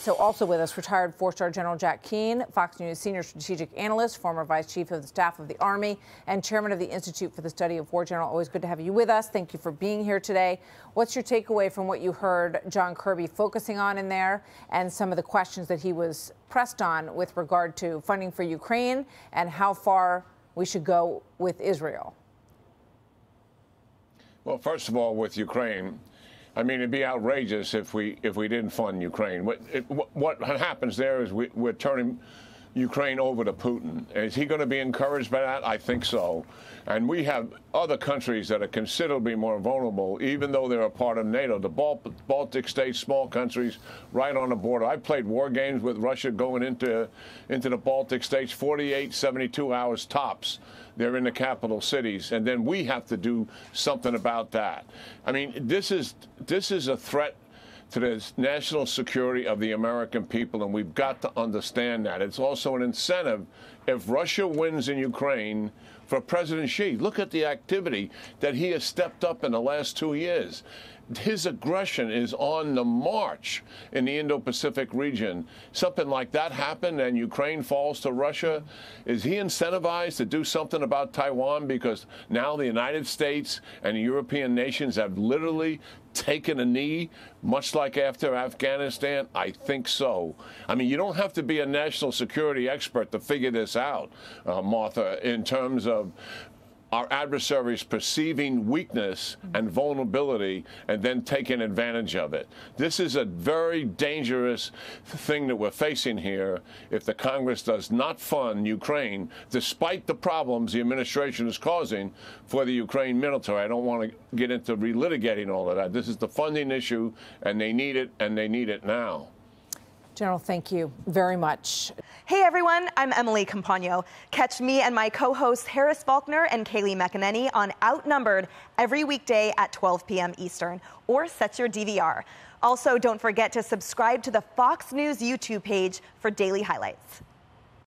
So also with us, retired four-star General Jack Keane, Fox News senior strategic analyst, former vice chief of the staff of the Army, and chairman of the Institute for the Study of War. General, always good to have you with us. Thank you for being here today. What's your takeaway from what you heard John Kirby focusing on in there and some of the questions that he was pressed on with regard to funding for Ukraine and how far we should go with Israel? Well, first of all, with Ukraine, I mean, it'd be outrageous if we didn't fund Ukraine. What happens there is we're turning Ukraine over to Putin. Is he going to be encouraged by that? I think so. And we have other countries that are considerably more vulnerable, even though they're a part of NATO. The Baltic states, small countries right on the border. I played war games with Russia going into the Baltic states, 48, 72 hours tops. They're in the capital cities, and then we have to do something about that. I mean, this is a threat to the national security of the American people, and we've got to understand that. It's also an incentive if Russia wins in Ukraine for President Xi. Look at the activity that he has stepped up in the last 2 years. His aggression is on the march in the Indo-Pacific region. Something like that happened and Ukraine falls to Russia. Is he incentivized to do something about Taiwan because now the United States and the European nations have literally taken a knee, much like after Afghanistan? I think so. I mean, you don't have to be a national security expert to figure this out, Martha, in terms of our adversaries perceiving weakness and vulnerability and then taking advantage of it. This is a very dangerous thing that we're facing here if the Congress does not fund Ukraine, despite the problems the administration is causing for the Ukraine military. I don't want to get into relitigating all of that. This is the funding issue, and they need it, and they need it now. General, thank you very much. Hey, everyone. I'm Emily Campagno. Catch me and my co-hosts Harris Faulkner and Kaylee McEnany on Outnumbered every weekday at 12 p.m. Eastern, or set your DVR. Also, don't forget to subscribe to the Fox News YouTube page for daily highlights.